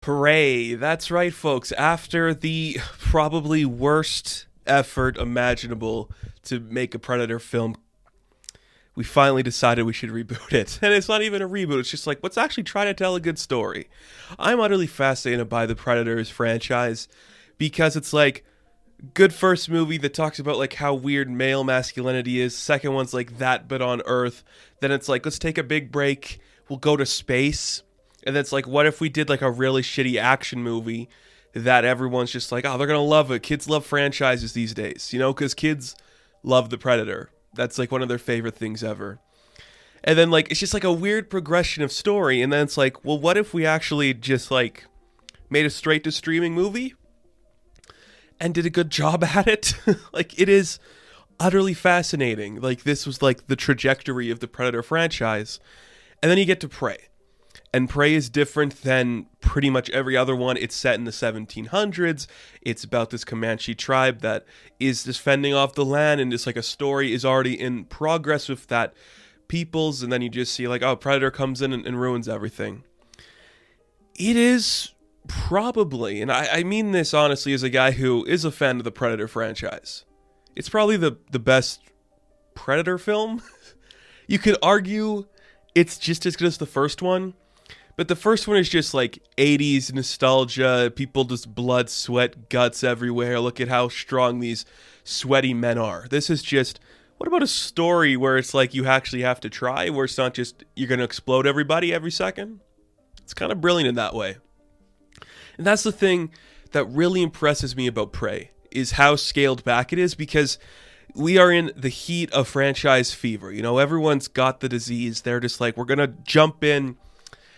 Hooray, that's right, folks. After the probably worst effort imaginable to make a Predator film, we finally decided we should reboot it. And it's not even a reboot, it's just like, let's actually try to tell a good story. I'm utterly fascinated by the Predators franchise because it's like, good first movie that talks about like how weird male masculinity is. Second one's like that but on Earth. Then it's like, let's take a big break, we'll go to space. And then it's like, what if we did like a really shitty action movie that everyone's just like, oh, they're gonna love it. Kids love franchises these days, because kids love the Predator. That's like one of their favorite things ever. And then like it's just like a weird progression of story. And then it's like, well, what if we actually just like made a straight to streaming movie and did a good job at it? Like, it is utterly fascinating. Like, this was like the trajectory of the Predator franchise. And then you get to Prey. And Prey is different than pretty much every other one. It's set in the 1700s. It's about this Comanche tribe that is just fending off the land, and just like a story is already in progress with that peoples. And then you just see like, oh, Predator comes in and ruins everything. It is probably, and I mean this honestly as a guy who is a fan of the Predator franchise, it's probably the best Predator film. You could argue it's just as good as the first one. But the first one is just like 80s nostalgia, people just blood, sweat, guts everywhere. Look at how strong these sweaty men are. This is just, what about a story where it's like you actually have to try, where it's not just you're going to explode everybody every second? It's kind of brilliant in that way. And that's the thing that really impresses me about Prey, is how scaled back it is, because we are in the heat of franchise fever. Everyone's got the disease. They're just like, we're going to jump in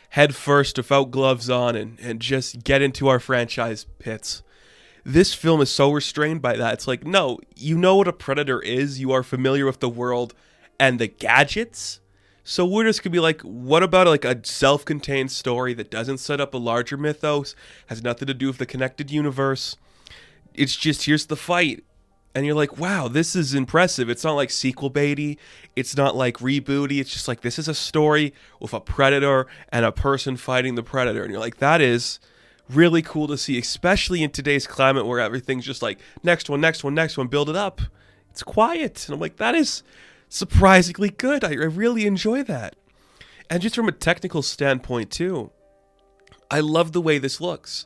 head first without gloves on and just get into our franchise pits. This film is so restrained by that. It's like, no, you know what a Predator is. You are familiar with the world and the gadgets. So we're just going to be like, what about like a self-contained story that doesn't set up a larger mythos, has nothing to do with the connected universe. It's just, here's the fight. And you're like, wow, this is impressive. It's not like sequel baity. It's not like rebooty. It's just like, this is a story with a Predator and a person fighting the Predator. And you're like, that is really cool to see, especially in today's climate where everything's just like, next one, next one, next one, build it up. It's quiet. And I'm like, that is surprisingly good. I really enjoy that. And just from a technical standpoint too, I love the way this looks.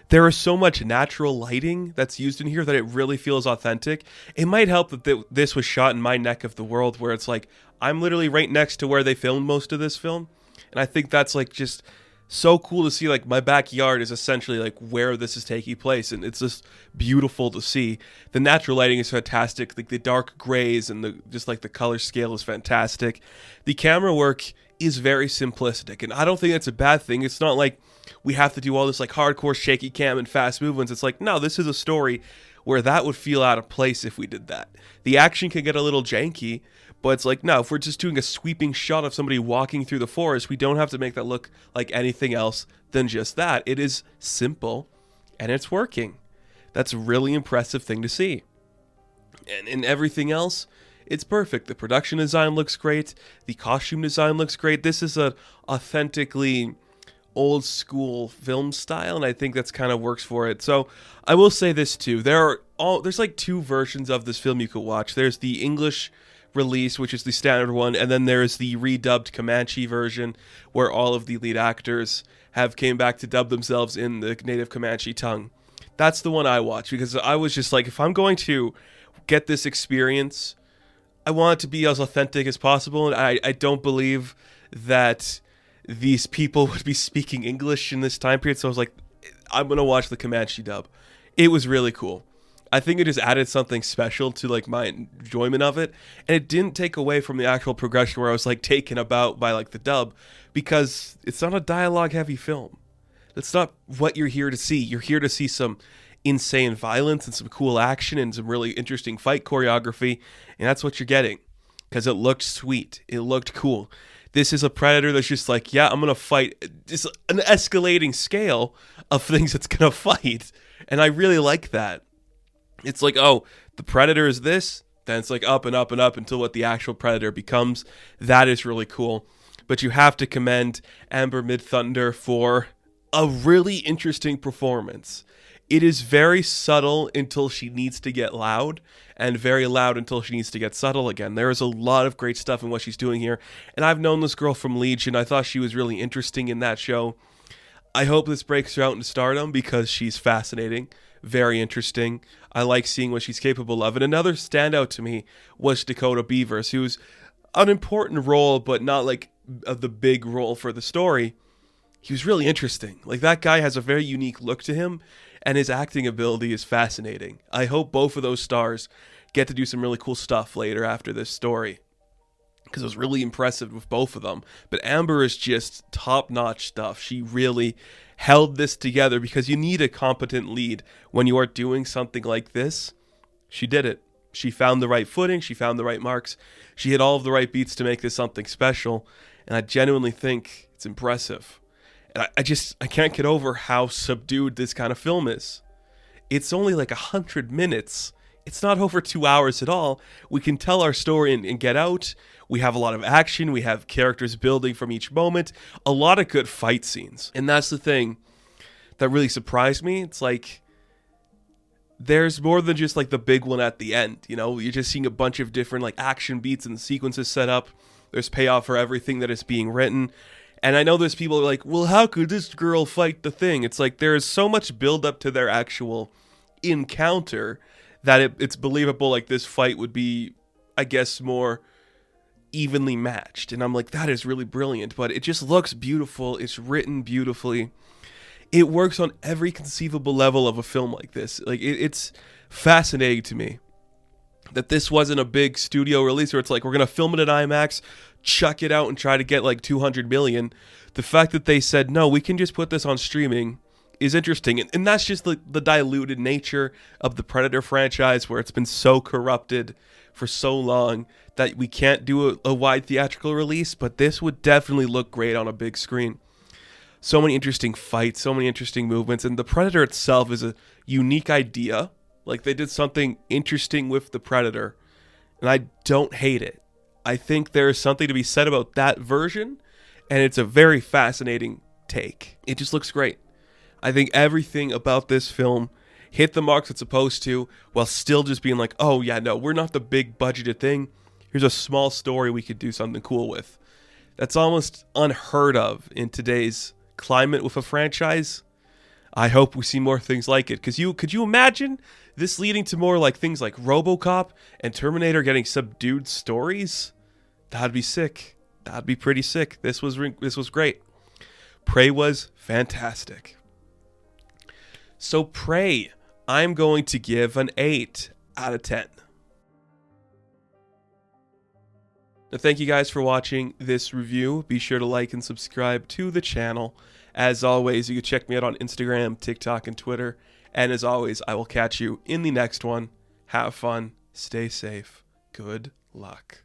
There is so much natural lighting that's used in here that it really feels authentic. It might help that this was shot in my neck of the world, where it's like, I'm literally right next to where they filmed most of this film. And I think that's like just so cool to see. Like, my backyard is essentially like where this is taking place, and it's just beautiful to see. The natural lighting is fantastic. Like the dark grays and the color scale is fantastic. The camera work is very simplistic, and I don't think that's a bad thing. It's not like we have to do all this like hardcore shaky cam and fast movements. It's like, no, this is a story where that would feel out of place if we did that. The action can get a little janky, but it's like, no, if we're just doing a sweeping shot of somebody walking through the forest, we don't have to make that look like anything else than just that. It is simple, and it's working. That's a really impressive thing to see. And in everything else, it's perfect. The production design looks great. The costume design looks great. This is a authentically old school film style, and I think that's kind of works for it. So I will say this too. There's like two versions of this film you could watch. There's the English release, which is the standard one, and then there's the redubbed Comanche version, where all of the lead actors have came back to dub themselves in the native Comanche tongue. That's the one I watch, because I was just like, if I'm going to get this experience, I want it to be as authentic as possible, and I don't believe that these people would be speaking English in this time period. So I was like, I'm going to watch the Comanche dub. It was really cool. I think it just added something special to like my enjoyment of it. And it didn't take away from the actual progression where I was like taken about by like the dub, because it's not a dialogue heavy film. That's not what you're here to see. You're here to see some insane violence and some cool action and some really interesting fight choreography. And that's what you're getting, because it looked sweet. It looked cool. This is a Predator that's just like, yeah, I'm going to fight. Just an escalating scale of things it's going to fight. And I really like that. It's like, oh, the Predator is this. Then it's like up and up and up until what the actual Predator becomes. That is really cool. But you have to commend Amber Midthunder for a really interesting performance. It is very subtle until she needs to get loud, and very loud until she needs to get subtle again. There is a lot of great stuff in what she's doing here, and I've known this girl from Legion. I thought she was really interesting in that show. I hope this breaks her out into stardom because she's fascinating, very interesting. I like seeing what she's capable of. And another standout to me was Dakota Beavers, who's an important role, but not like the big role for the story. He was really interesting. Like, that guy has a very unique look to him, and his acting ability is fascinating. I hope both of those stars get to do some really cool stuff later after this story, because it was really impressive with both of them. But Amber is just top-notch stuff. She really held this together, because you need a competent lead when you are doing something like this. She did it. She found the right footing. She found the right marks. She hit all of the right beats to make this something special, and I genuinely think it's impressive. And I can't get over how subdued this kind of film is. It's only like 100 minutes. It's not over 2 hours at all. We can tell our story and get out. We have a lot of action. We have characters building from each moment. A lot of good fight scenes. And that's the thing that really surprised me. It's like, there's more than just like the big one at the end. You know, you're just seeing a bunch of different like action beats and sequences set up. There's payoff for everything that is being written. And I know there's people who are like, well, how could this girl fight the Thing? It's like, there is so much build up to their actual encounter that it's believable like this fight would be, I guess, more evenly matched. And I'm like, that is really brilliant. But it just looks beautiful. It's written beautifully. It works on every conceivable level of a film like this. Like, it's fascinating to me that this wasn't a big studio release where it's like, we're going to film it at IMAX, chuck it out and try to get like 200 million. The fact that they said, no, we can just put this on streaming is interesting. And that's just the diluted nature of the Predator franchise, where it's been so corrupted for so long that we can't do a wide theatrical release, but this would definitely look great on a big screen. So many interesting fights, so many interesting movements, and the Predator itself is a unique idea. Like, they did something interesting with the Predator, and I don't hate it. I think there is something to be said about that version, and it's a very fascinating take. It just looks great. I think everything about this film hit the marks it's supposed to, while still just being like, oh yeah, no, we're not the big budgeted thing. Here's a small story we could do something cool with. That's almost unheard of in today's climate with a franchise. I hope we see more things like it. Because could you imagine this leading to more like things like RoboCop and Terminator getting subdued stories? That'd be sick. That'd be pretty sick. This was great. Prey was fantastic. So Prey, I'm going to give an 8 out of 10. Now, thank you guys for watching this review. Be sure to like and subscribe to the channel. As always, you can check me out on Instagram, TikTok, and Twitter. And as always, I will catch you in the next one. Have fun. Stay safe. Good luck.